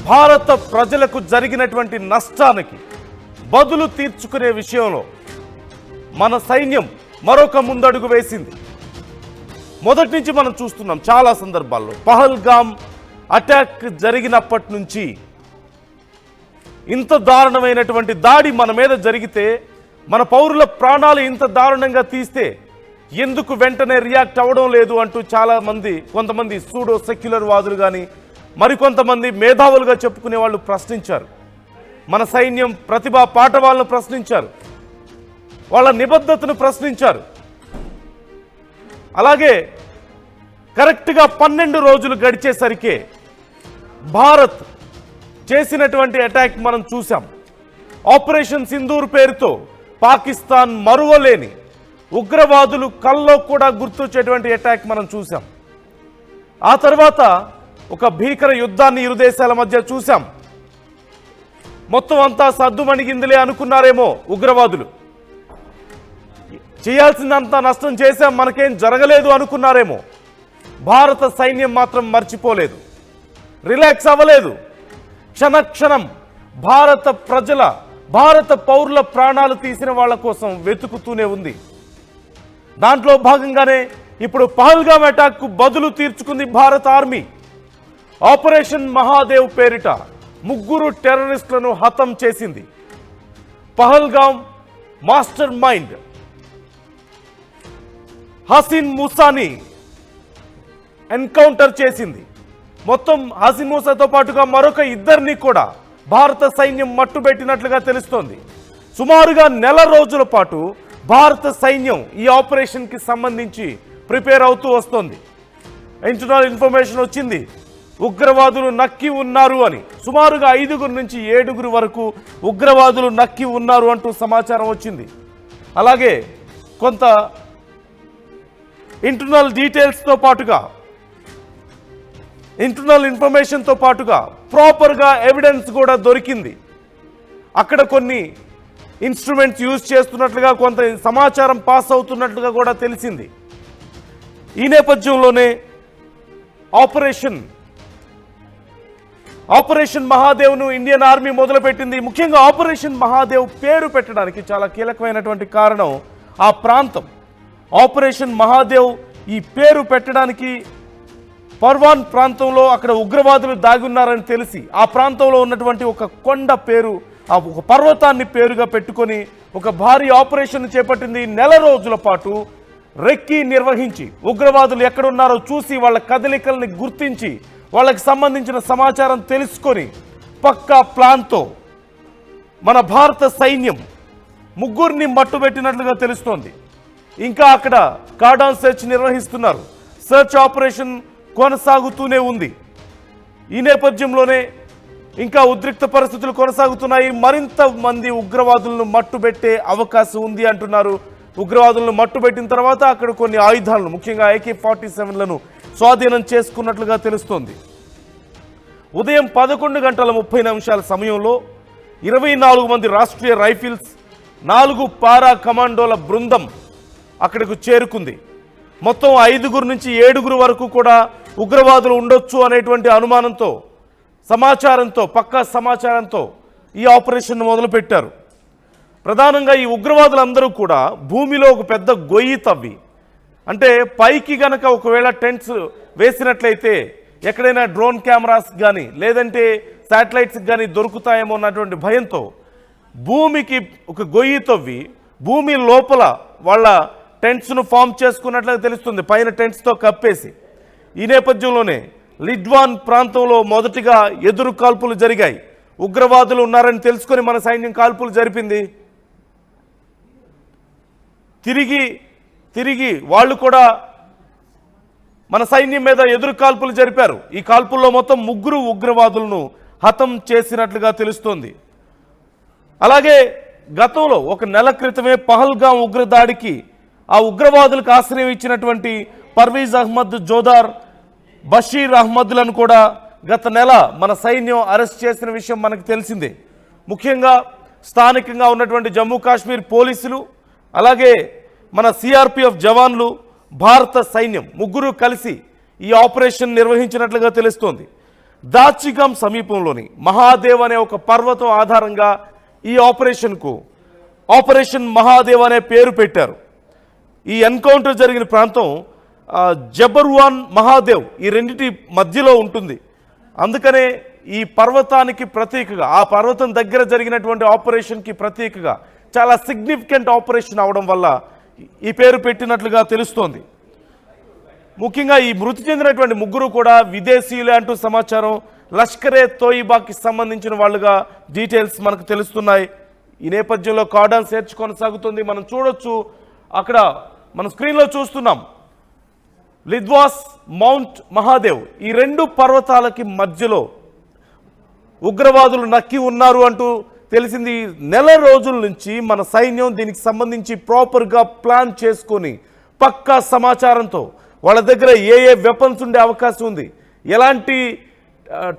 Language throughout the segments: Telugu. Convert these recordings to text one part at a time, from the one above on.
భారత ప్రజలకు జరిగినటువంటి నష్టానికి బదులు తీర్చుకునే విషయంలో మన సైన్యం మరొక ముందడుగు వేసింది. మొదటి నుంచి మనం చూస్తున్నాం చాలా సందర్భాల్లో పహల్గామ్ అటాక్ జరిగినప్పటి నుంచి ఇంత దారుణమైనటువంటి దాడి మన మీద జరిగితే, మన పౌరుల ప్రాణాలు ఇంత దారుణంగా తీస్తే ఎందుకు వెంటనే రియాక్ట్ అవ్వడం లేదు అంటూ కొంతమంది సూడో సెక్యులర్ వాదులు కానీ మరికొంతమంది మేధావులుగా చెప్పుకునే వాళ్ళు ప్రశ్నించారు. మన సైన్యం ప్రతిభా పాఠవాలను ప్రశ్నించారు, వాళ్ళ నిబద్ధతను ప్రశ్నించారు. అలాగే కరెక్ట్గా 12 రోజులు గడిచేసరికే భారత్ చేసినటువంటి అటాక్ మనం చూసాం. ఆపరేషన్ సింధూర్ పేరుతో పాకిస్తాన్ మరువలేని ఉగ్రవాదులు కల్లో కూడా గుర్తొచ్చేటువంటి అటాక్ మనం చూసాం. ఆ తర్వాత ఒక భీకర యుద్ధాన్ని ఇరు దేశాల మధ్య చూసాం. మొత్తం అంతా సద్దుమణిగిందిలే అనుకున్నారేమో ఉగ్రవాదులు, చేయాల్సిందంతా నష్టం చేశాం, మనకేం జరగలేదు అనుకున్నారేమో. భారత సైన్యం మాత్రం మర్చిపోలేదు, రిలాక్స్ అవ్వలేదు. క్షణక్షణం భారత పౌరుల ప్రాణాలు తీసిన వాళ్ళ కోసం వెతుకుతూనే ఉంది. దాంట్లో భాగంగానే ఇప్పుడు పహల్గామ్ అటాక్కు బదులు తీర్చుకుంది భారత ఆర్మీ. ఆపరేషన్ మహాదేవ్ పేరిట 3 టెర్రరిస్టులను హతం చేసింది. పహల్గామ్ మాస్టర్ మైండ్ హసీన్ మూసాని ఎన్కౌంటర్ చేసింది. మొత్తం హసీన్ మూసాతో పాటుగా మరొక 2 కూడా భారత సైన్యం మట్టుబెట్టినట్లుగా తెలుస్తోంది. సుమారుగా నెల రోజుల పాటు భారత సైన్యం ఈ ఆపరేషన్కి సంబంధించి ప్రిపేర్ అవుతూ వస్తోంది. ఇంటర్నల్ ఇన్ఫర్మేషన్ వచ్చింది, ఉగ్రవాదులు నక్కి ఉన్నారు అని. సుమారుగా 5 నుంచి 7 వరకు ఉగ్రవాదులు నక్కి ఉన్నారు అంటూ సమాచారం వచ్చింది. అలాగే కొంత ఇంటర్నల్ డీటెయిల్స్తో పాటుగా, ఇంటర్నల్ ఇన్ఫర్మేషన్తో పాటుగా ప్రాపర్గా ఎవిడెన్స్ కూడా దొరికింది. అక్కడ కొన్ని ఇన్స్ట్రుమెంట్స్ యూజ్ చేస్తున్నట్లుగా కొంత సమాచారం పాస్ అవుతున్నట్లుగా కూడా తెలిసింది. ఈ నేపథ్యంలోనే ఆపరేషన్ మహాదేవ్ను ఇండియన్ ఆర్మీ మొదలుపెట్టింది. ముఖ్యంగా ఆపరేషన్ మహాదేవ్ పేరు పెట్టడానికి చాలా కీలకమైనటువంటి కారణం ఆ ప్రాంతం. ఆపరేషన్ మహాదేవ్ ఈ పేరు పెట్టడానికి పర్వాన్ ప్రాంతంలో అక్కడ ఉగ్రవాదులు దాగి ఉన్నారని తెలిసి ఆ ప్రాంతంలో ఉన్నటువంటి ఒక కొండ పేరు, ఒక పర్వతాన్ని పేరుగా పెట్టుకొని ఒక భారీ ఆపరేషన్ చేపట్టింది. నెల రోజుల పాటు రెక్కి నిర్వహించి ఉగ్రవాదులు ఎక్కడున్నారో చూసి వాళ్ళ కదలికల్ని గుర్తించి వాళ్ళకి సంబంధించిన సమాచారం తెలుసుకొని పక్కా ప్లాన్తో మన భారత సైన్యం 3 మట్టుబెట్టినట్లుగా తెలుస్తోంది. ఇంకా అక్కడ కార్డాన్ సెర్చ్ నిర్వహిస్తున్నారు. సెర్చ్ ఆపరేషన్ కొనసాగుతూనే ఉంది. ఈ నేపథ్యంలోనే ఇంకా ఉద్రిక్త పరిస్థితులు కొనసాగుతున్నాయి. మరింత మంది ఉగ్రవాదులను మట్టుబెట్టే అవకాశం ఉంది అంటున్నారు. ఉగ్రవాదులను మట్టుబెట్టిన తర్వాత అక్కడ కొన్ని ఆయుధాలను, ముఖ్యంగా AK-47లను స్వాధీనం చేసుకున్నట్లుగా తెలుస్తోంది. ఉదయం 11:30 సమయంలో 24 మంది రాష్ట్రీయ రైఫిల్స్, 4 పారా కమాండోల బృందం అక్కడకు చేరుకుంది. మొత్తం 5 నుంచి 7 వరకు కూడా ఉగ్రవాదులు ఉండొచ్చు అనేటువంటి అనుమానంతో, పక్కా సమాచారంతో ఈ ఆపరేషన్ మొదలుపెట్టారు. ప్రధానంగా ఈ ఉగ్రవాదులందరూ కూడా భూమిలో ఒక పెద్ద గొయ్యి తవ్వి, అంటే పైకి గనక ఒకవేళ టెంట్స్ వేసినట్లయితే ఎక్కడైనా డ్రోన్ కెమెరాస్ కానీ లేదంటే శాటిలైట్స్ కానీ దొరుకుతాయేమో అన్నటువంటి భయంతో భూమికి ఒక గొయ్యి తవ్వి భూమి లోపల వాళ్ళ టెంట్స్ను ఫామ్ చేసుకున్నట్లుగా తెలుస్తుంది, పైన టెంట్స్తో కప్పేసి. ఈ నేపథ్యంలోనే లిడ్వాన్ ప్రాంతంలో మొదటిగా ఎదురు కాల్పులు జరిగాయి. ఉగ్రవాదులు ఉన్నారని తెలుసుకొని మన సైన్యం కాల్పులు జరిపింది. తిరిగి వాళ్ళు కూడా మన సైన్యం మీద ఎదురు కాల్పులు జరిపారు. ఈ కాల్పుల్లో మొత్తం 3 ఉగ్రవాదులను హతం చేసినట్లుగా తెలుస్తోంది. అలాగే గతంలో ఒక నెల క్రితమే పహల్గామ్ ఉగ్రదాడికి ఆ ఉగ్రవాదులకు ఆశ్రయం ఇచ్చినటువంటి పర్వీజ్ అహ్మద్ జోదార్, బషీర్ అహ్మద్లను కూడా గత నెల మన సైన్యం అరెస్ట్ చేసిన విషయం మనకు తెలిసిందే. ముఖ్యంగా స్థానికంగా ఉన్నటువంటి జమ్మూ కాశ్మీర్ పోలీసులు, అలాగే మన CRPF జవాన్లు, భారత సైన్యం 3 కలిసి ఈ ఆపరేషన్ నిర్వహించినట్లుగా తెలుస్తోంది. దాచిగాం సమీపంలోని మహాదేవ్ అనే ఒక పర్వతం ఆధారంగా ఈ ఆపరేషన్కు ఆపరేషన్ మహాదేవ్ అనే పేరు పెట్టారు. ఈ ఎన్కౌంటర్ జరిగిన ప్రాంతం జబర్వాన్ మహాదేవ్ ఈ రెండింటి మధ్యలో ఉంటుంది. అందుకనే ఈ పర్వతానికి ప్రతీకగా, ఆ పర్వతం దగ్గర జరిగినటువంటి ఆపరేషన్కి ప్రతీకగా చాలా సిగ్నిఫికెంట్ ఆపరేషన్ అవడం వల్ల ఈ పేరు పెట్టినట్లుగా తెలుస్తోంది. ముఖ్యంగా ఈ మృతి చెందినటువంటి ముగ్గురు కూడా విదేశీయులే అంటూ సమాచారం. లష్కరే తోయిబాకి సంబంధించిన వాళ్ళుగా డీటెయిల్స్ మనకు తెలుస్తున్నాయి. ఈ నేపథ్యంలో కార్డాన్ సెర్చ్ కొనసాగుతుంది. మనం చూడొచ్చు, అక్కడ మన స్క్రీన్లో చూస్తున్నాం లిద్వాస్, మౌంట్ మహాదేవ్, ఈ రెండు పర్వతాలకి మధ్యలో ఉగ్రవాదులు నక్కి ఉన్నారు అంటూ తెలిసింది. నెల రోజుల నుంచి మన సైన్యం దీనికి సంబంధించి ప్రాపర్గా ప్లాన్ చేసుకొని పక్కా సమాచారంతో వాళ్ళ దగ్గర ఏ వెపన్స్ ఉండే అవకాశం ఉంది, ఎలాంటి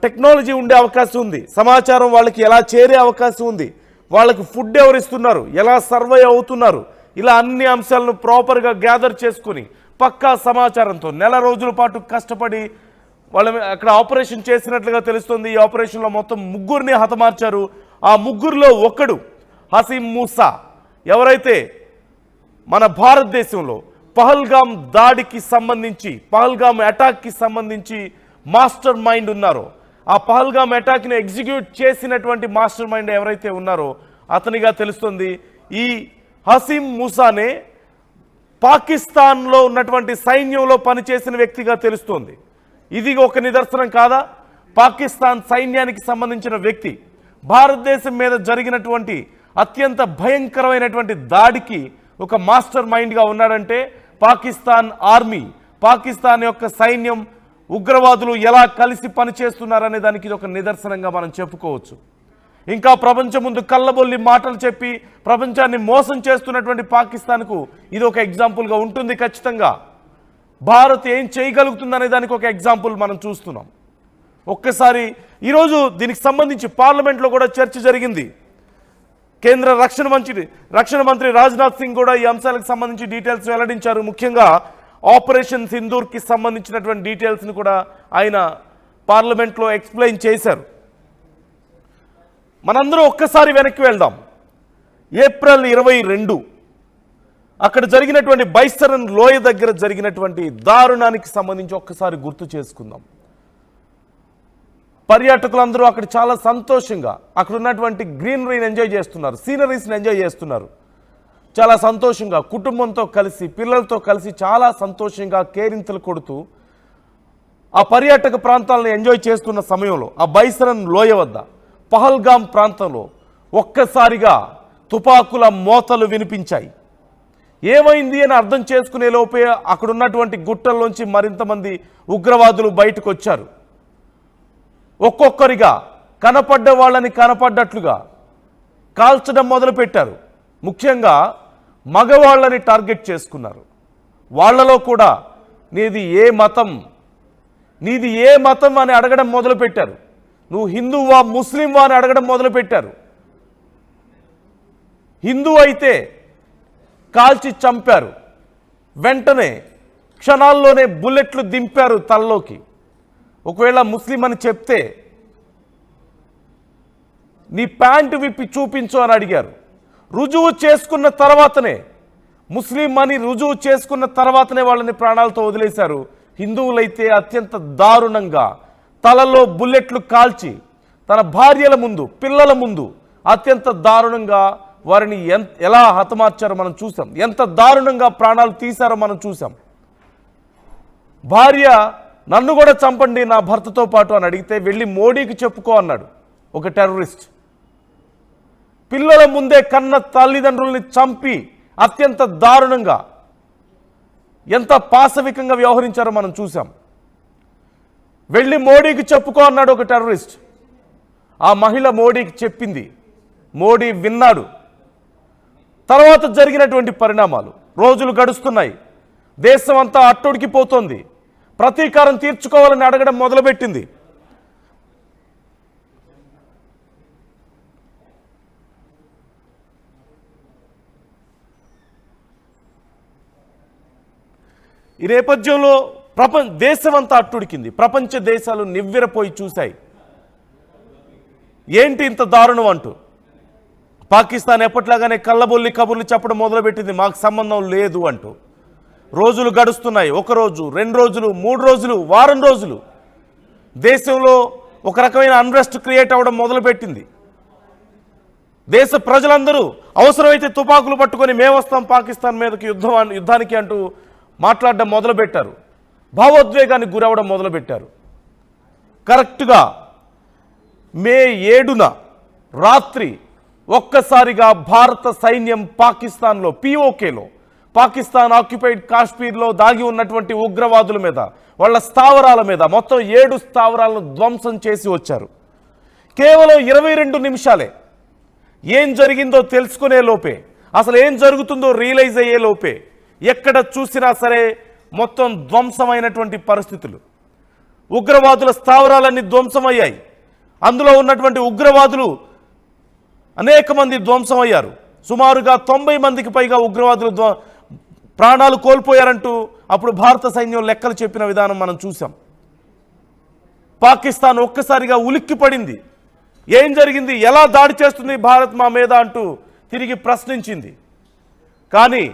టెక్నాలజీ ఉండే అవకాశం ఉంది, సమాచారం వాళ్ళకి ఎలా చేరే అవకాశం ఉంది, వాళ్ళకి ఫుడ్ ఎవరు ఇస్తున్నారు, ఎలా సర్వే అవుతున్నారు, ఇలా అన్ని అంశాలను ప్రాపర్గా గ్యాదర్ చేసుకుని పక్కా సమాచారంతో నెల రోజుల పాటు కష్టపడి వాళ్ళ అక్కడ ఆపరేషన్ చేసినట్లుగా తెలుస్తుంది. ఈ ఆపరేషన్లో మొత్తం ముగ్గురిని హతమార్చారు. ఆ ముగ్గురులో ఒకడు హసీం మూసా, ఎవరైతే మన భారతదేశంలో పహల్గామ్ దాడికి సంబంధించి, పహల్గామ్ అటాక్కి సంబంధించి మాస్టర్ మైండ్ ఉన్నారో, ఆ పహల్గామ్ అటాక్ని ఎగ్జిక్యూట్ చేసినటువంటి మాస్టర్ మైండ్ ఎవరైతే ఉన్నారో అతనిగా తెలుస్తుంది. ఈ హసీం మూసానే పాకిస్తాన్లో ఉన్నటువంటి సైన్యంలో పనిచేసిన వ్యక్తిగా తెలుస్తోంది. ఇది ఒక నిదర్శనం కాదా? పాకిస్తాన్ సైన్యానికి సంబంధించిన వ్యక్తి భారతదేశం మీద జరిగినటువంటి అత్యంత భయంకరమైనటువంటి దాడికి ఒక మాస్టర్ మైండ్గా ఉన్నాడంటే పాకిస్తాన్ ఆర్మీ, పాకిస్తాన్ యొక్క సైన్యం, ఉగ్రవాదులు ఎలా కలిసి పనిచేస్తున్నారనే దానికి ఇది ఒక నిదర్శనంగా మనం చెప్పుకోవచ్చు. ఇంకా ప్రపంచం ముందు కళ్ళబొల్లి మాటలు చెప్పి ప్రపంచాన్ని మోసం చేస్తున్నటువంటి పాకిస్తాన్కు ఇది ఒక ఎగ్జాంపుల్గా ఉంటుంది. ఖచ్చితంగా భారత్ ఏం చేయగలుగుతుందనే దానికి ఒక ఎగ్జాంపుల్ మనం చూస్తున్నాం. ఒక్కసారి ఈరోజు దీనికి సంబంధించి పార్లమెంట్లో కూడా చర్చ జరిగింది. కేంద్ర రక్షణ మంత్రి రాజ్నాథ్ సింగ్ కూడా ఈ అంశాలకు సంబంధించి డీటెయిల్స్ వెల్లడించారు. ముఖ్యంగా ఆపరేషన్ సింధూర్కి సంబంధించినటువంటి డీటెయిల్స్ని కూడా ఆయన పార్లమెంట్లో ఎక్స్ప్లెయిన్ చేశారు. మనందరూ ఒక్కసారి వెనక్కి వెళ్దాం. ఏప్రిల్ 22 అక్కడ జరిగినటువంటి బైసరన్ లోయ దగ్గర జరిగినటువంటి దారుణానికి సంబంధించి ఒక్కసారి గుర్తు చేసుకుందాం. పర్యాటకులందరూ అక్కడ చాలా సంతోషంగా అక్కడ ఉన్నటువంటి గ్రీనరీని ఎంజాయ్ చేస్తున్నారు, సీనరీస్ని ఎంజాయ్ చేస్తున్నారు. చాలా సంతోషంగా కుటుంబంతో కలిసి, పిల్లలతో కలిసి చాలా సంతోషంగా కేరింతలు కొడుతూ ఆ పర్యాటక ప్రాంతాలను ఎంజాయ్ చేస్తున్న సమయంలో ఆ బైసరన్ లోయ వద్ద పహల్గామ్ ప్రాంతంలో ఒక్కసారిగా తుపాకుల మోతలు వినిపించాయి. ఏమైంది అని అర్థం చేసుకునే లోపే అక్కడ ఉన్నటువంటి గుట్టల్లోంచి మరింతమంది ఉగ్రవాదులు బయటకు వచ్చారు. ఒక్కొక్కరిగా కనపడ్డ వాళ్ళని కనపడ్డట్లుగా కాల్చడం మొదలుపెట్టారు. ముఖ్యంగా మగవాళ్ళని టార్గెట్ చేసుకున్నారు. వాళ్లలో కూడా నీది ఏ మతం అని అడగడం మొదలుపెట్టారు. నువ్వు హిందువా ముస్లింవా అని అడగడం మొదలుపెట్టారు. హిందూ అయితే కాల్చి చంపారు. వెంటనే క్షణాల్లోనే బుల్లెట్లు దింపారు తలలోకి. ఒకవేళ ముస్లిం అని చెప్తే నీ ప్యాంటు విప్పి చూపించు అని అడిగారు. రుజువు చేసుకున్న తర్వాతనే, ముస్లిం అని రుజువు చేసుకున్న తర్వాతనే వాళ్ళని ప్రాణాలతో వదిలేశారు. హిందువులైతే అత్యంత దారుణంగా తలలో బుల్లెట్లు కాల్చి తన భార్యల ముందు, పిల్లల ముందు అత్యంత దారుణంగా వారిని ఎలా హతమార్చారో మనం చూసాం. ఎంత దారుణంగా ప్రాణాలు తీశారో మనం చూసాం. భార్య నన్ను కూడా చంపండి నా భర్తతో పాటు అని అడిగితే వెళ్ళి మోడీకి చెప్పుకో అన్నాడు ఒక టెర్రరిస్ట్. పిల్లల ముందే కన్న తల్లిదండ్రుల్ని చంపి అత్యంత దారుణంగా ఎంత పాశవికంగా వ్యవహరించారో మనం చూసాం. వెళ్ళి మోడీకి చెప్పుకో అన్నాడు ఒక టెర్రరిస్ట్. ఆ మహిళ మోడీకి చెప్పింది, మోడీ విన్నాడు. తర్వాత జరిగినటువంటి పరిణామాలు, రోజులు గడుస్తున్నాయి, దేశం అంతా అట్టుడికిపోతోంది, ప్రతీకారం తీర్చుకోవాలని అడగడం మొదలుపెట్టింది. ఈ నేపథ్యంలో దేశమంతా అట్టుడికింది. ప్రపంచ దేశాలు నివ్వెరపోయి చూశాయి. ఏంటి ఇంత దారుణం అంటూ. పాకిస్తాన్ ఎప్పట్లాగానే కళ్ళబొల్లి కబుర్లు చెప్పడం మొదలుపెట్టింది, మాకు సంబంధం లేదు అంటూ. రోజులు గడుస్తున్నాయి. 1 రోజు, 2 రోజులు, 3 రోజులు, వారం రోజులు. దేశంలో ఒక రకమైన అన్రెస్ట్ క్రియేట్ అవ్వడం మొదలుపెట్టింది. దేశ ప్రజలందరూ అవసరమైతే తుపాకులు పట్టుకొని మేము వస్తాం పాకిస్తాన్ మీదకి యుద్ధానికి అంటూ మాట్లాడడం మొదలుపెట్టారు. భావోద్వేగానికి గురవడం మొదలుపెట్టారు. కరెక్ట్గా మే 7న రాత్రి ఒక్కసారిగా భారత సైన్యం పాకిస్తాన్లో పిఓకేలో, పాకిస్తాన్ ఆక్యుపైడ్ కాశ్మీర్లో దాగి ఉన్నటువంటి ఉగ్రవాదుల మీద, వాళ్ళ స్థావరాల మీద మొత్తం 7 స్థావరాలను ధ్వంసం చేసి వచ్చారు. కేవలం 22 నిమిషాలే. ఏం జరిగిందో తెలుసుకునే లోపే, అసలు ఏం జరుగుతుందో రియలైజ్ అయ్యే లోపే ఎక్కడ చూసినా సరే మొత్తం ధ్వంసమైనటువంటి పరిస్థితులు. ఉగ్రవాదుల స్థావరాలన్నీ ధ్వంసమయ్యాయి. అందులో ఉన్నటువంటి ఉగ్రవాదులు అనేక మంది ధ్వంసమయ్యారు. సుమారుగా 90 మందికి పైగా ఉగ్రవాదులు ప్రాణాలు కోల్పోయారంటూ అప్పుడు భారత సైన్యం లెక్కలు చెప్పిన విధానం మనం చూసాం. పాకిస్తాన్ ఒక్కసారిగా ఉలిక్కిపడింది. ఏం జరిగింది, ఎలా దాడి చేస్తుంది భారత్ మా మీద అంటూ తిరిగి ప్రశ్నించింది. కానీ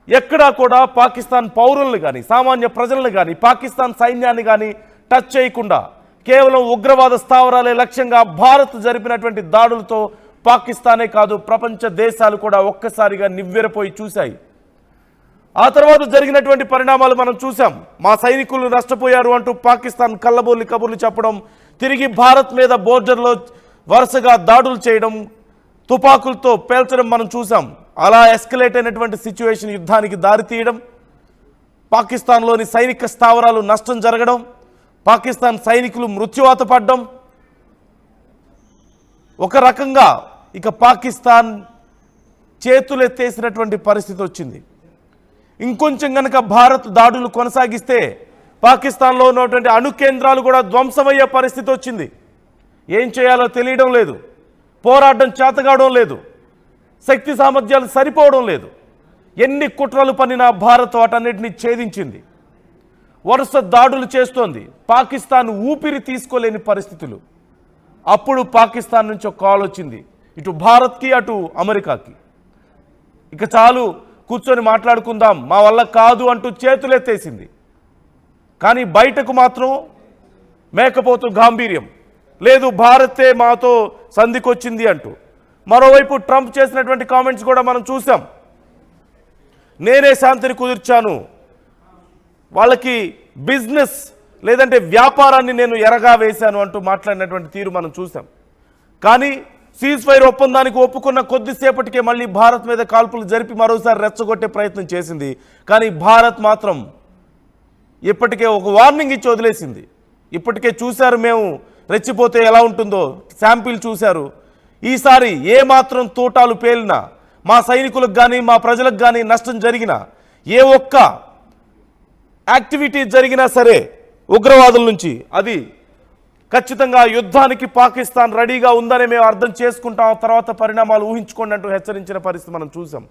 ఎక్కడా కూడా పాకిస్తాన్ పౌరులను కానీ, సామాన్య ప్రజలను కానీ, పాకిస్తాన్ సైన్యాన్ని కానీ టచ్ చేయకుండా కేవలం ఉగ్రవాద స్థావరాలే లక్ష్యంగా భారత్ జరిపినటువంటి దాడులతో పాకిస్తానే కాదు ప్రపంచ దేశాలు కూడా ఒక్కసారిగా నివ్వెరపోయి చూశాయి. ఆ తర్వాత జరిగినటువంటి పరిణామాలు మనం చూసాం. మా సైనికులు నష్టపోయారు అంటూ పాకిస్తాన్ కళ్ళబోలి కబుర్లు చెప్పడం, తిరిగి భారత్ మీద బోర్డర్లో వరుసగా దాడులు చేయడం, తుపాకులతో పేల్చడం మనం చూసాం. అలా ఎస్కలేట్ అయినటువంటి సిచ్యువేషన్ యుద్ధానికి దారితీయడం, పాకిస్తాన్లోని సైనిక స్థావరాలు నష్టం జరగడం, పాకిస్తాన్ సైనికులు మృత్యువాత పడడం, ఒక రకంగా ఇక పాకిస్తాన్ చేతులెత్తేసినటువంటి పరిస్థితి వచ్చింది. ఇంకొంచెం కనుక భారత్ దాడులు కొనసాగిస్తే పాకిస్తాన్లో ఉన్నటువంటి అణు కేంద్రాలు కూడా ధ్వంసమయ్యే పరిస్థితి వచ్చింది. ఏం చేయాలో తెలియడం లేదు, పోరాటం చేతగావడం లేదు, శక్తి సామర్థ్యాలు సరిపోవడం లేదు. ఎన్ని కుట్రలు పన్నినా భారత్ వాటన్నిటిని ఛేదించింది. వరుస దాడులు చేస్తోంది. పాకిస్తాన్ ఊపిరి తీసుకోలేని పరిస్థితులు. అప్పుడు పాకిస్తాన్ నుంచి ఒక కాల్ వచ్చింది, ఇటు భారత్కి అటు అమెరికాకి. ఇక చాలు, కూర్చొని మాట్లాడుకుందాం, మా వల్ల కాదు అంటూ చేతులెత్తేసింది. కానీ బయటకు మాత్రం మేకపోతు గాంభీర్యం లేదు, భారతే మాతో సంధికొచ్చింది అంటూ. మరోవైపు ట్రంప్ చేసినటువంటి కామెంట్స్ కూడా మనం చూసాం. నేనే శాంతిని కుదిర్చాను, వాళ్ళకి బిజినెస్ లేదంటే వ్యాపారాన్ని నేను ఎరగా వేశాను అంటూ మాట్లాడినటువంటి తీరు మనం చూసాం. కానీ సీజ్ ఫైర్ ఒప్పందానికి ఒప్పుకున్న కొద్దిసేపటికే మళ్ళీ భారత్ మీద కాల్పులు జరిపి మరోసారి రెచ్చగొట్టే ప్రయత్నం చేసింది. కానీ భారత్ మాత్రం ఇప్పటికే ఒక వార్నింగ్ ఇచ్చి వదిలేసింది. ఇప్పటికే చూశారు మేము రెచ్చిపోతే ఎలా ఉంటుందో, శాంపిల్ చూశారు. ఈసారి ఏ మాత్రం తోటాలు పేలినా, మా సైనికులకు కానీ మా ప్రజలకు కానీ నష్టం జరిగినా, ఏ ఒక్క యాక్టివిటీ జరిగినా సరే ఉగ్రవాదుల నుంచి, అది ఖచ్చితంగా యుద్ధానికి పాకిస్తాన్ రెడీగా ఉందని మేము అర్థం చేసుకుంటాం, తర్వాత పరిణామాలు ఊహించుకోండి అంటూ హెచ్చరించిన పరిస్థితి మనం చూసాం.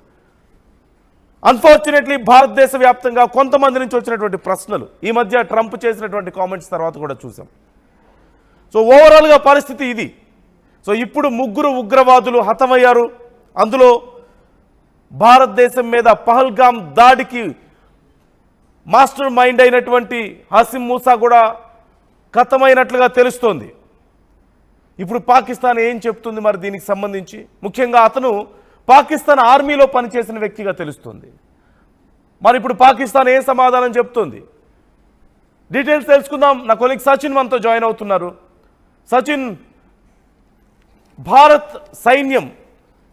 అన్ఫార్చునేట్లీ భారతదేశ వ్యాప్తంగా కొంతమంది నుంచి వచ్చినటువంటి ప్రశ్నలు ఈ మధ్య ట్రంప్ చేసినటువంటి కామెంట్స్ తర్వాత కూడా చూసాం. సో ఓవరాల్గా పరిస్థితి ఇది. సో ఇప్పుడు 3 ఉగ్రవాదులు హతమయ్యారు. అందులో భారతదేశం మీద పహల్గామ్ దాడికి మాస్టర్ మైండ్ అయినటువంటి హసీం మూసా కూడా ఖతమైనట్లుగా తెలుస్తోంది. ఇప్పుడు పాకిస్తాన్ ఏం చెప్తుంది మరి దీనికి సంబంధించి? ముఖ్యంగా అతను పాకిస్తాన్ ఆర్మీలో పనిచేసిన వ్యక్తిగా తెలుస్తుంది. మరి ఇప్పుడు పాకిస్తాన్ ఏం సమాధానం చెప్తుంది? డీటెయిల్స్ తెలుసుకుందాం. నా కొలీగ్ సచిన్ మనతో జాయిన్ అవుతున్నారు. సచిన్, భారత్ సైన్యం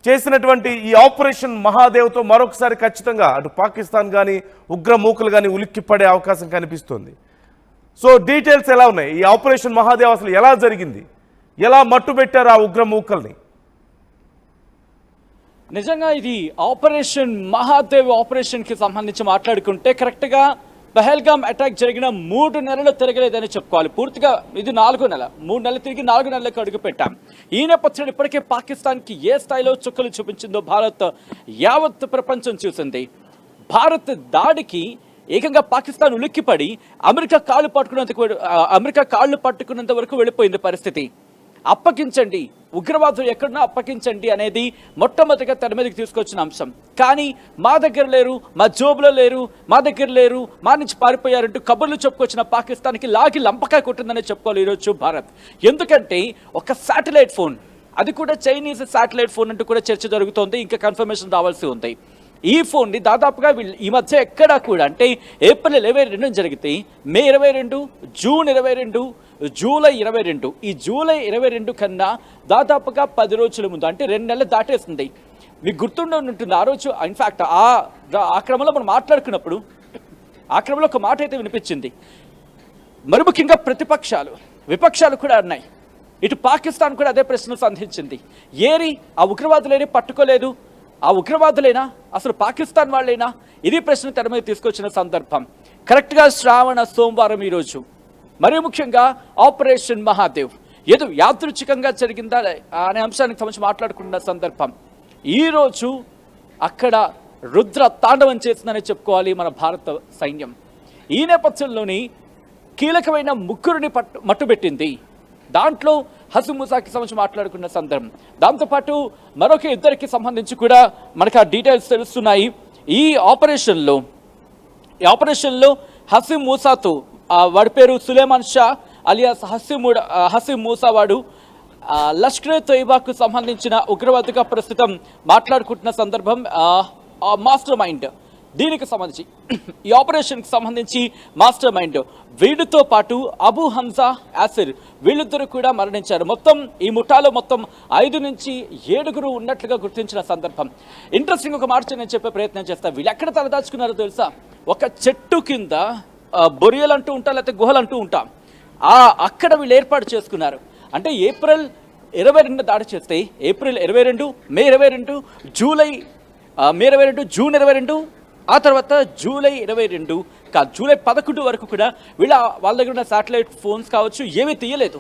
చేసినటువంటి ఈ ఆపరేషన్ మహాదేవ్తో మరొకసారి ఖచ్చితంగా అటు పాకిస్తాన్ కానీ ఉగ్రమూకలు కానీ ఉలిక్కిపడే అవకాశం కనిపిస్తుంది. సో డీటెయిల్స్ ఎలా ఉన్నాయి? ఈ ఆపరేషన్ మహాదేవ్ అసలు ఎలా జరిగింది? ఎలా మట్టుబెట్టారు ఆ ఉగ్రమూకల్ని? నిజంగా ఇది ఆపరేషన్ మహాదేవ్ ఆపరేషన్కి సంబంధించి మాట్లాడుకుంటే కరెక్ట్గా పహల్గామ్ అటాక్ జరిగిన 3 నెలలు తిరగలేదని చెప్పుకోవాలి. పూర్తిగా ఇది 4వ నెల. 3 నెలలు తిరిగి 4 నెలలకు అడుగు పెట్టాం. ఈ నేపథ్యంలో ఇప్పటికే పాకిస్తాన్కి ఏ స్థాయిలో చుక్కలు చూపించిందో భారత్ యావత్ ప్రపంచం చూసింది. భారత్ దాడికి ఏకంగా పాకిస్తాన్ ఉలిక్కిపడి అమెరికా కాళ్ళు పట్టుకున్నంత వరకు వెళ్ళిపోయింది పరిస్థితి. అప్పగించండి, ఉగ్రవాదులు ఎక్కడున్నా అప్పగించండి అనేది మొట్టమొదటిగా తెర మీదకి తీసుకొచ్చిన అంశం. కానీ మా దగ్గర లేరు, మా జోబులో లేరు, మా దగ్గర లేరు, మా నుంచి పారిపోయారంటూ కబుర్లు చెప్పుకొచ్చిన పాకిస్తాన్కి లాగి లంపకాయ కొట్టిందనే చెప్పుకోవాలి ఈరోజు భారత్. ఎందుకంటే ఒక శాటిలైట్ ఫోన్, అది కూడా చైనీస్ శాటిలైట్ ఫోన్ అంటూ కూడా చర్చ జరుగుతోంది. ఇంకా కన్ఫర్మేషన్ రావాల్సి ఉంది. ఈ ఫోన్ని దాదాపుగా ఈ మధ్య ఎక్కడా కూడా అంటే ఏప్రిల్ 22 జరిగితే మే 22, జూన్ 22, జూలై 22, ఈ జూలై 22 కన్నా దాదాపుగా 10 రోజుల ముందు అంటే 2 నెలలు దాటేస్తుంది. మీకు గుర్తుండే ఉంటుంది ఆ రోజు. ఇన్ఫ్యాక్ట్ ఆ క్రమంలో మనం మాట్లాడుకున్నప్పుడు ఆ క్రమంలో ఒక మాట అయితే వినిపించింది. మరి ముఖ్యంగా విపక్షాలు కూడా అన్నాయి. ఇటు పాకిస్తాన్ కూడా అదే ప్రశ్న సంధించింది. ఏరి ఆ ఉగ్రవాదులేని పట్టుకోలేదు, ఆ ఉగ్రవాదులైనా అసలు పాకిస్తాన్ వాళ్ళైనా, ఇది ప్రశ్న తెర మీద తీసుకొచ్చిన సందర్భం. కరెక్ట్గా శ్రావణ సోమవారం ఈరోజు మరీ ముఖ్యంగా ఆపరేషన్ మహాదేవ్ ఏదో యాదృచ్ఛికంగా జరిగిందా అనే అంశానికి సంబంధించి మాట్లాడుకున్న సందర్భం. ఈరోజు అక్కడ రుద్ర తాండవం చేసిందని చెప్పుకోవాలి మన భారత సైన్యం. ఈ నేపథ్యంలోని కీలకమైన ముగ్గురిని మట్టుబెట్టింది. దాంట్లో హసీం మూసాకి సంబంధించి మాట్లాడుకున్న సందర్భం. దాంతోపాటు మరొక ఇద్దరికి సంబంధించి కూడా మనకు ఆ డీటెయిల్స్ తెలుస్తున్నాయి. ఈ ఆపరేషన్లో హసీం మూసాతో, వాడి పేరు సులేమాన్ షా అలియాస్ హసీం మూసా, వాడు లష్కరే తోయిబాకు సంబంధించిన ఉగ్రవాదిగా ప్రస్తుతం మాట్లాడుకుంటున్న సందర్భం. మాస్టర్ మైండ్ దీనికి సంబంధించి, ఈ ఆపరేషన్కి సంబంధించి మాస్టర్ మైండ్, వీడితో పాటు అబూ హంజా, యాసిర్, వీళ్ళిద్దరూ కూడా మరణించారు. మొత్తం ఈ ముఠాలో మొత్తం 5 నుంచి 7 ఉన్నట్లుగా గుర్తించిన సందర్భం. ఇంట్రెస్టింగ్ ఒక మాట నేను చెప్పే ప్రయత్నం చేస్తా. వీళ్ళు ఎక్కడ తలదాచుకున్నారో తెలుసా? ఒక చెట్టు కింద బొరియలు అంటూ ఉంటాం, లేకపోతే గుహలు అంటూ ఉంటాం, అక్కడ వీళ్ళు ఏర్పాటు చేసుకున్నారు. అంటే ఏప్రిల్ 22 దాడి చేస్తే ఏప్రిల్ 22, మే 22, మే 22, జూన్ 22, ఆ తర్వాత జూలై 22 కాదు జూలై 11 వరకు కూడా వాళ్ళ దగ్గర ఉన్న శాటిలైట్ ఫోన్స్ కావచ్చు ఏమీ తీయలేదు.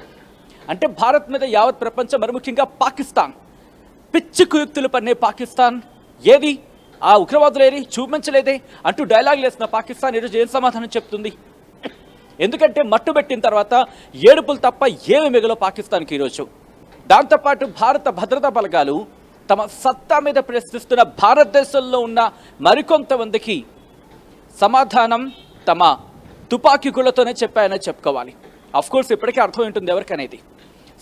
అంటే భారత్ మీద యావత్ ప్రపంచం, మరి ముఖ్యంగా పాకిస్తాన్, పిచ్చి కుయుక్తులు పన్నే పాకిస్తాన్, ఏది ఆ ఉగ్రవాదులేరి చూపించలేదే అంటూ డైలాగ్ వేసిన పాకిస్తాన్ ఈరోజు ఏం సమాధానం చెప్తుంది? ఎందుకంటే మట్టుబెట్టిన తర్వాత ఏడుపులు తప్ప ఏమి మిగలో పాకిస్తాన్కి ఈరోజు. దాంతోపాటు భారత భద్రతా బలగాలు తమ సత్తా మీద ప్రశ్నిస్తున్న భారతదేశంలో ఉన్న మరికొంతమందికి సమాధానం తమ తుపాకీ గుళ్లతోనే చెప్పాయని చెప్పుకోవాలి. అఫ్కోర్స్ ఇప్పటికే అర్థం ఉంటుంది ఎవరికనేది.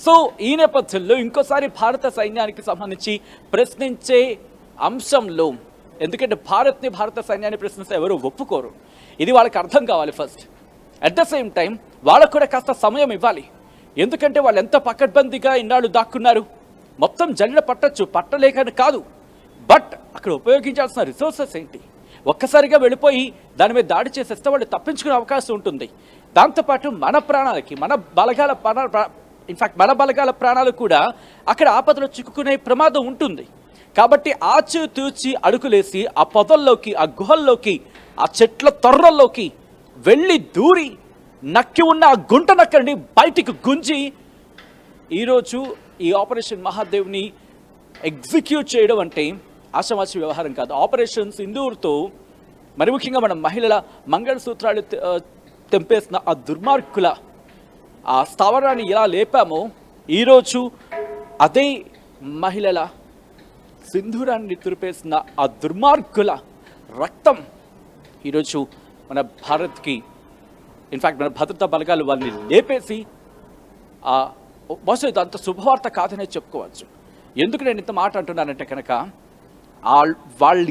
సో ఈ నేపథ్యంలో ఇంకోసారి భారత సైన్యానికి సంబంధించి ప్రశ్నించే అంశంలో, ఎందుకంటే భారత సైన్యాన్ని ప్రశ్నిస్తే ఎవరు ఒప్పుకోరు, ఇది వాళ్ళకి అర్థం కావాలి first. At the same time వాళ్ళకు కూడా కాస్త సమయం ఇవ్వాలి. ఎందుకంటే వాళ్ళు ఎంత పకడ్బందీగా ఇన్నాళ్ళు దాక్కున్నారు. మొత్తం జల్లెడ పట్టలేకని కాదు, బట్ అక్కడ ఉపయోగించాల్సిన రిసోర్సెస్ ఏంటి? ఒక్కసారిగా వెళ్ళిపోయి దాని మీద దాడి చేసేస్తే వాళ్ళు తప్పించుకునే అవకాశం ఉంటుంది. దాంతోపాటు మన ప్రాణాలకి, మన బలగాల ప్రాణాలు కూడా అక్కడ ఆపదలో చిక్కుకునే ప్రమాదం ఉంటుంది. కాబట్టి ఆచితూచి అడుగులేసి ఆ పొదల్లోకి, ఆ గుహల్లోకి, ఆ చెట్ల తొర్రల్లోకి వెళ్ళి దూరి నక్కి ఉన్న ఆ గుంట నక్కడిని బయటికి గుంజి ఈరోజు ఈ ఆపరేషన్ మహాదేవ్ని ఎగ్జిక్యూట్ చేయడం అంటే ఆషామాషి వ్యవహారం కాదు. ఆపరేషన్ సింధూర్తో మరి ముఖ్యంగా మన మహిళల మంగళసూత్రాలు తెంపేసిన ఆ దుర్మార్గుల ఆ స్థావరాన్ని ఎలా లేపామో, ఈరోజు అదే మహిళల సింధూరాన్ని తురిపేసిన ఆ దుర్మార్గుల రక్తం ఈరోజు మన భారత్కి, ఇన్ఫ్యాక్ట్ మన భద్రతా బలగాలు వాళ్ళని లేపేసి బహుశా అంత శుభవార్త కాదనే చెప్పుకోవచ్చు. ఎందుకు నేను ఇంత మాట అంటున్నానంటే కనుక వాళ్ళు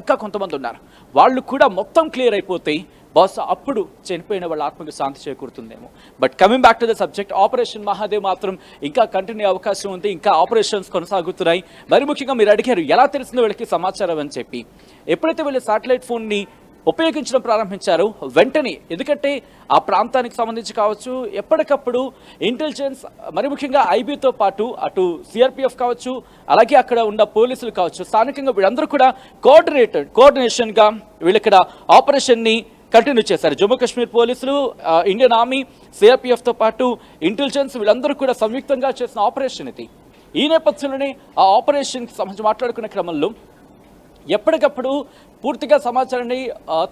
ఇంకా కొంతమంది ఉన్నారు. వాళ్ళు కూడా మొత్తం క్లియర్ అయిపోతే బహుశా అప్పుడు చనిపోయిన వాళ్ళ ఆత్మకు శాంతి చేకూరుతుందేమో. But coming back to the subject, operation Mahadev మాత్రం ఇంకా కంటిన్యూ అవకాశం ఉంది, ఇంకా ఆపరేషన్స్ కొనసాగుతున్నాయి. మరి ముఖ్యంగా మీరు అడిగారు ఎలా తెలిసిందో వీళ్ళకి సమాచారం అని చెప్పి. ఎప్పుడైతే వీళ్ళు శాటిలైట్ ఫోన్ని ఉపయోగించడం ప్రారంభించారు వెంటనే, ఎందుకంటే ఆ ప్రాంతానికి సంబంధించి కావచ్చు ఎప్పటికప్పుడు ఇంటెలిజెన్స్, మరి ముఖ్యంగా ఐబీతో పాటు అటు సిఆర్పిఎఫ్ కావచ్చు, అలాగే అక్కడ ఉన్న పోలీసులు కావచ్చు, స్థానికంగా వీళ్ళందరూ కూడా కోఆర్డినేషన్గా వీళ్ళు ఇక్కడ ఆపరేషన్ని కంటిన్యూ చేశారు. జమ్మూ కాశ్మీర్ పోలీసులు, ఇండియన్ ఆర్మీ, సిఆర్పిఎఫ్తో పాటు ఇంటెలిజెన్స్ వీళ్ళందరూ కూడా సంయుక్తంగా చేసిన ఆపరేషన్ ఇది. ఈ నేపథ్యంలోనే ఆ ఆపరేషన్కి సంబంధించి మాట్లాడుకునే క్రమంలో ఎప్పటికప్పుడు పూర్తిగా సమాచారాన్ని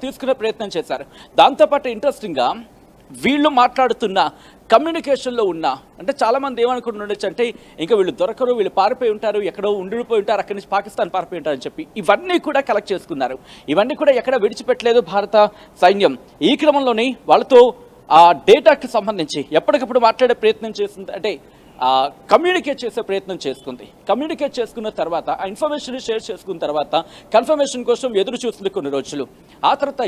తీసుకునే ప్రయత్నం చేశారు. దాంతోపాటు ఇంట్రెస్టింగ్గా వీళ్ళు మాట్లాడుతున్న కమ్యూనికేషన్లో ఉన్న అంటే చాలామంది ఏమనుకుంటుండొచ్చు అంటే ఇంకా వీళ్ళు దొరకరు, వీళ్ళు పారిపోయి ఉంటారు, ఎక్కడో ఉండిపోయి ఉంటారు, అక్కడి నుంచి పాకిస్తాన్ పారిపోయి ఉంటారని చెప్పి ఇవన్నీ కూడా కలెక్ట్ చేసుకున్నారు. ఇవన్నీ కూడా ఎక్కడ విడిచిపెట్టలేదు భారత సైన్యం. ఈ క్రమంలోనే వాళ్ళతో ఆ డేటాకి సంబంధించి ఎప్పటికప్పుడు మాట్లాడే ప్రయత్నం చేస్తుంది, అంటే కమ్యూనికేట్ చేసే ప్రయత్నం చేసుకుంది. కమ్యూనికేట్ చేసుకున్న తర్వాత ఆ ఇన్ఫర్మేషన్ షేర్ చేసుకున్న తర్వాత కన్ఫర్మేషన్ కోసం ఎదురు చూస్తుంది కొన్ని రోజులు. ఆ తర్వాత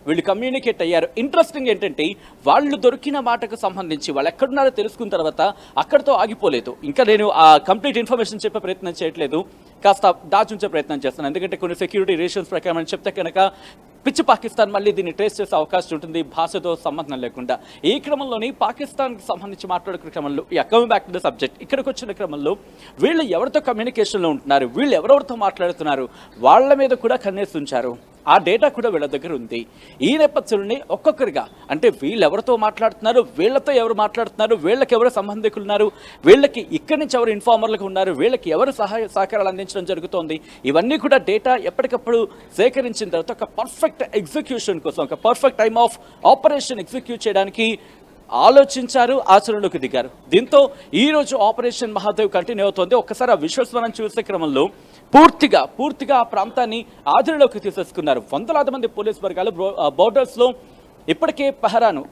వీళ్ళు కమ్యూనికేట్ అయ్యారు. ఇంట్రెస్టింగ్ ఏంటంటే వాళ్ళు దొరికిన మాటకు సంబంధించి వాళ్ళు ఎక్కడున్నారో తెలుసుకున్న తర్వాత అక్కడితో ఆగిపోలేదు. ఇంకా నేను ఆ కంప్లీట్ ఇన్ఫర్మేషన్ చెప్పే ప్రయత్నం చేయట్లేదు, కాస్త దాచుంచే ప్రయత్నం చేస్తున్నాను. ఎందుకంటే కొన్ని సెక్యూరిటీ రిలేషన్స్ ప్రకారం అని చెప్తే కనుక పిచ్చి పాకిస్తాన్ మళ్ళీ దీన్ని ట్రేస్ చేసే అవకాశం ఉంటుంది, భాషతో సంబంధం లేకుండా. ఈ క్రమంలోని పాకిస్తాన్కి సంబంధించి మాట్లాడుకునే క్రమంలో coming back to the subject, ఇక్కడికి వచ్చిన క్రమంలో వీళ్ళు ఎవరితో కమ్యూనికేషన్లో ఉంటున్నారు, వీళ్ళు ఎవరెవరితో మాట్లాడుతున్నారు, వాళ్ళ మీద కూడా కన్నేసి ఉంచారు. ఆ డేటా కూడా వీళ్ళ దగ్గర ఉంది. ఈ నేపథ్యంలోనే ఒక్కొక్కరిగా అంటే వీళ్ళు ఎవరితో మాట్లాడుతున్నారు, వీళ్ళతో ఎవరు మాట్లాడుతున్నారు, వీళ్ళకి ఎవరు సంబంధికులు ఉన్నారు, వీళ్ళకి ఇక్కడి నుంచి ఎవరు ఇన్ఫార్మర్లుగా ఉన్నారు, వీళ్ళకి ఎవరు సహాయ సహకారాలు అందించడం జరుగుతోంది, ఇవన్నీ కూడా డేటా ఎప్పటికప్పుడు సేకరించిన తర్వాత ఒక పర్ఫెక్ట్ ఎగ్జిక్యూషన్ కోసం, ఒక perfect time of operation execute చేయడానికి ఆలోచించారు, ఆచరణలోకి దిగారు. దీంతో ఈరోజు ఆపరేషన్ మహాదేవ్ కంటిన్యూ అవుతోంది. ఒక్కసారి ఆ విజువల్స్ మనం చూసే క్రమంలో పూర్తిగా ఆ ప్రాంతాన్ని ఆధీనంలోకి తీసేసుకున్నారు. వందలాది మంది పోలీస్ వర్గాలు బోర్డర్స్లో ఇప్పటికే పహరాను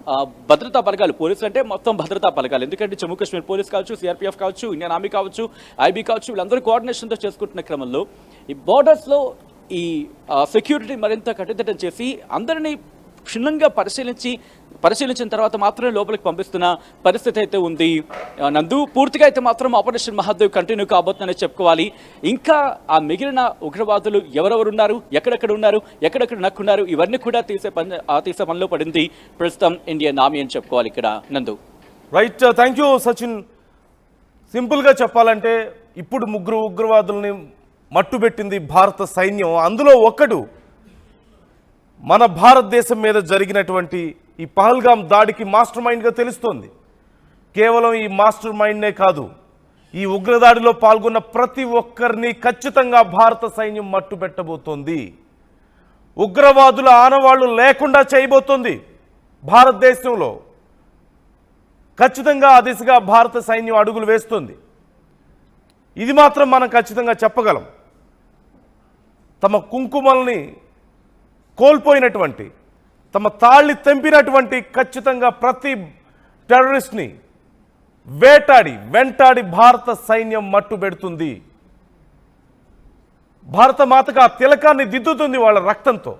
భద్రతా బలగాలు, పోలీసులు అంటే మొత్తం భద్రతా బలగాలు, ఎందుకంటే జమ్మూ కాశ్మీర్ పోలీస్ కావచ్చు, సిఆర్పీఎఫ్ కావచ్చు, ఇండియన్ ఆర్మీ కావచ్చు, ఐబీ కావచ్చు, వీళ్ళందరూ కోఆర్డినేషన్తో చేసుకుంటున్న క్రమంలో ఈ బోర్డర్స్లో ఈ సెక్యూరిటీ మరింత కట్టుదిట్టం చేసి అందరినీ క్షుణ్ణంగా పరిశీలించిన తర్వాత మాత్రమే లోపలికి పంపిస్తున్న పరిస్థితి అయితే ఉంది. నందు పూర్తిగా అయితే మాత్రం ఆపరేషన్ మహాదేవ్ కంటిన్యూ కాబోతుందని చెప్పుకోవాలి. ఇంకా ఆ మిగిలిన ఉగ్రవాదులు ఎవరెవరున్నారు, ఎక్కడెక్కడ ఉన్నారు, ఎక్కడెక్కడ నక్కున్నారు, ఇవన్నీ కూడా తీసే పనిలో పడింది ప్రస్తుతం ఇండియన్ ఆర్మీ అని చెప్పుకోవాలి ఇక్కడ. నందు రైట్, థ్యాంక్ యూ సచిన్. సింపుల్గా చెప్పాలంటే ఇప్పుడు 3 ఉగ్రవాదుల్ని మట్టుబెట్టింది భారత సైన్యం. అందులో ఒకడు మన భారతదేశం మీద జరిగినటువంటి ఈ పహల్గామ్ దాడికి మాస్టర్ మైండ్గా తెలుస్తోంది. కేవలం ఈ మాస్టర్ మైండ్నే కాదు, ఈ ఉగ్రదాడిలో పాల్గొన్న ప్రతి ఒక్కరిని ఖచ్చితంగా భారత సైన్యం మట్టుబెట్టబోతోంది. ఉగ్రవాదుల ఆనవాళ్లు లేకుండా చేయబోతోంది భారతదేశంలో. ఖచ్చితంగా ఆ దిశగా భారత సైన్యం అడుగులు వేస్తుంది. ఇది మాత్రం మనం ఖచ్చితంగా చెప్పగలం. తమ కుంకుమల్ని కోల్పోయినటువంటి, తమ తాళ్ళి తెంపినటువంటి ఖచ్చితంగా ప్రతి టెర్రరిస్ట్ని వెంటాడి భారత సైన్యం మట్టుబెడుతుంది. భారత మాతకు ఆ తిలకాన్ని దిద్దుతుంది వాళ్ళ రక్తంతో.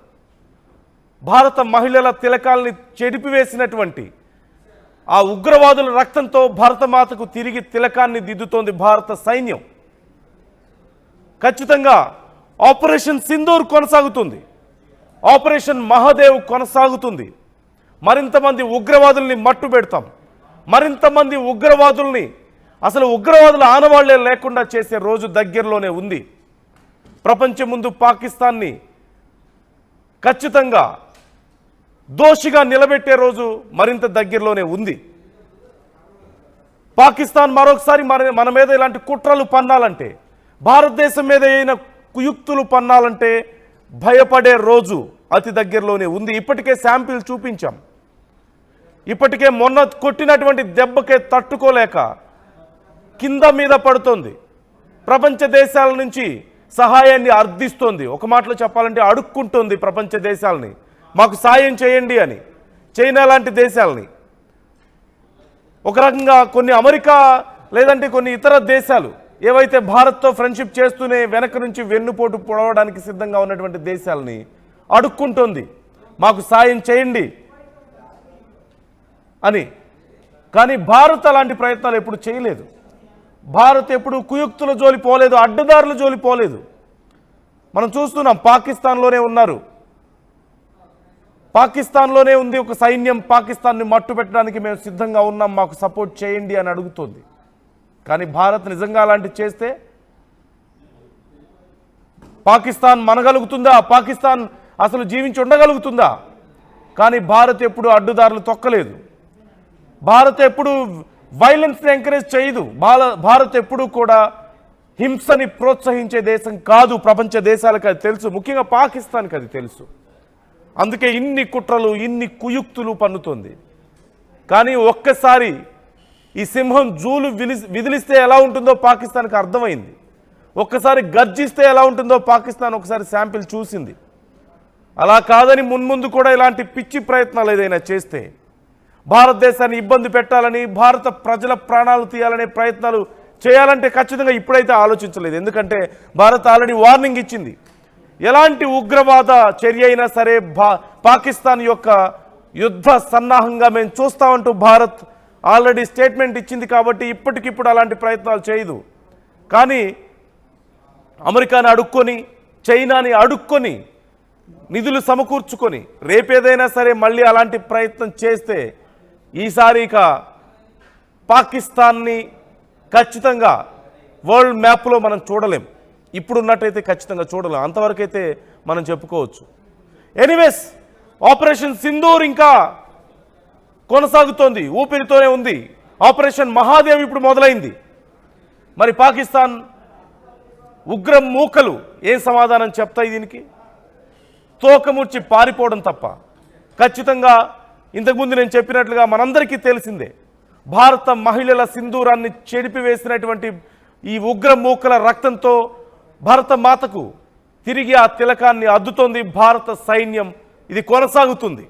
భారత మహిళల తిలకాల్ని చెడిపివేసినటువంటి ఆ ఉగ్రవాదుల రక్తంతో భారత మాతకు తిరిగి తిలకాన్ని దిద్దుతోంది భారత సైన్యం. ఖచ్చితంగా ఆపరేషన్ సింధూర్ కొనసాగుతుంది, ఆపరేషన్ మహాదేవ్ కొనసాగుతుంది. మరింతమంది ఉగ్రవాదుల్ని మట్టుబెడతాం, మరింతమంది ఉగ్రవాదుల్ని, అసలు ఉగ్రవాదుల ఆనవాళ్లే లేకుండా చేసే రోజు దగ్గరలోనే ఉంది. ప్రపంచం ముందు పాకిస్తాన్ని ఖచ్చితంగా దోషిగా నిలబెట్టే రోజు మరింత దగ్గరలోనే ఉంది. పాకిస్తాన్ మరొకసారి మన మీద ఇలాంటి కుట్రలు పన్నాలంటే, భారతదేశం మీద అయిన కుయుక్తులు పన్నాలంటే భయపడే రోజు అతి దగ్గరలోనే ఉంది. ఇప్పటికే శాంపిల్ చూపించాం. ఇప్పటికే మొన్న కొట్టినటువంటి దెబ్బకే తట్టుకోలేక కింద మీద పడుతోంది. ప్రపంచ దేశాల నుంచి సహాయాన్ని అర్థిస్తోంది. ఒక మాటలో చెప్పాలంటే అడుక్కుంటోంది ప్రపంచ దేశాలని, మాకు సాయం చేయండి అని. చైనా లాంటి దేశాలని, ఒక రకంగా కొన్ని అమెరికా లేదంటే కొన్ని ఇతర దేశాలు ఏవైతే భారత్తో ఫ్రెండ్షిప్ చేస్తూనే వెనక నుంచి వెన్నుపోటు పొడవడానికి సిద్ధంగా ఉన్నటువంటి దేశాలని అడుక్కుంటోంది, మాకు సాయం చేయండి అని. కానీ భారత్ అలాంటి ప్రయత్నాలు ఎప్పుడు చేయలేదు. భారత్ ఎప్పుడు కుయుక్తుల జోలి పోలేదు, అడ్డదారుల జోలి పోలేదు. మనం చూస్తున్నాం, పాకిస్తాన్లోనే ఉన్నారు, పాకిస్తాన్లోనే ఉంది ఒక సైన్యం. పాకిస్తాన్ని మట్టు పెట్టడానికి మేము సిద్ధంగా ఉన్నాం, మాకు సపోర్ట్ చేయండి అని అడుగుతోంది. కానీ భారత్ నిజంగా అలాంటి చేస్తే పాకిస్తాన్ మనగలుగుతుందా? పాకిస్తాన్ అసలు జీవించి ఉండగలుగుతుందా? కానీ భారత్ ఎప్పుడు అడ్డుదారులు తొక్కలేదు. భారత్ ఎప్పుడు వైలెన్స్ని ఎంకరేజ్ చేయదు. భారత్ ఎప్పుడు కూడా హింసని ప్రోత్సహించే దేశం కాదు. ప్రపంచ దేశాలకు అది తెలుసు, ముఖ్యంగా పాకిస్తాన్కి అది తెలుసు. అందుకే ఇన్ని కుట్రలు, ఇన్ని కుయుక్తులు పన్నుతోంది. కానీ ఒక్కసారి ఈ సింహం జూలు విదిలిస్తే ఎలా ఉంటుందో పాకిస్తాన్కి అర్థమైంది. ఒక్కసారి గర్జిస్తే ఎలా ఉంటుందో పాకిస్తాన్ ఒకసారి శాంపిల్ చూసింది. అలా కాదని మున్ముందు కూడా ఇలాంటి పిచ్చి ప్రయత్నాలు ఏదైనా చేస్తే, భారతదేశాన్ని ఇబ్బంది పెట్టాలని, భారత ప్రజల ప్రాణాలు తీయాలనే ప్రయత్నాలు చేయాలంటే ఖచ్చితంగా ఇప్పుడైతే ఆలోచించలేదు. ఎందుకంటే భారత్ ఆల్రెడీ వార్నింగ్ ఇచ్చింది. ఎలాంటి ఉగ్రవాద చర్య అయినా సరే పాకిస్తాన్ యొక్క యుద్ధ సన్నాహంగా మేము చూస్తామంటూ భారత్ ఆల్రెడీ స్టేట్మెంట్ ఇచ్చింది. కాబట్టి ఇప్పటికిప్పుడు అలాంటి ప్రయత్నాలు చేయదు. కానీ అమెరికాని అడుక్కొని, చైనాని అడుక్కొని, నిధులు సమకూర్చుకొని రేపేదైనా సరే మళ్ళీ అలాంటి ప్రయత్నం చేస్తే ఈసారి ఇక పాకిస్తాన్ని ఖచ్చితంగా వరల్డ్ మ్యాప్లో మనం చూడలేం. ఇప్పుడున్నట్టయితే ఖచ్చితంగా చూడలేం. అంతవరకు అయితే మనం చెప్పుకోవచ్చు. ఎనీవేస్, ఆపరేషన్ సింధూర్ ఇంకా కొనసాగుతోంది, ఊపిరితోనే ఉంది. ఆపరేషన్ మహాదేవ్ ఇప్పుడు మొదలైంది. మరి పాకిస్తాన్ ఉగ్రం మూకలు ఏం సమాధానం చెప్తాయి దీనికి? తోకముర్చి పారిపోవడం తప్ప. ఖచ్చితంగా ఇంతకుముందు నేను చెప్పినట్లుగా మనందరికీ తెలిసిందే, భారత మహిళల సింధూరాన్ని చెడిపివేసినటువంటి ఈ ఉగ్ర మూకల రక్తంతో భారత మాతకు తిరిగి ఆ తిలకాన్ని అద్దుతోంది భారత సైన్యం. ఇది కొనసాగుతుంది.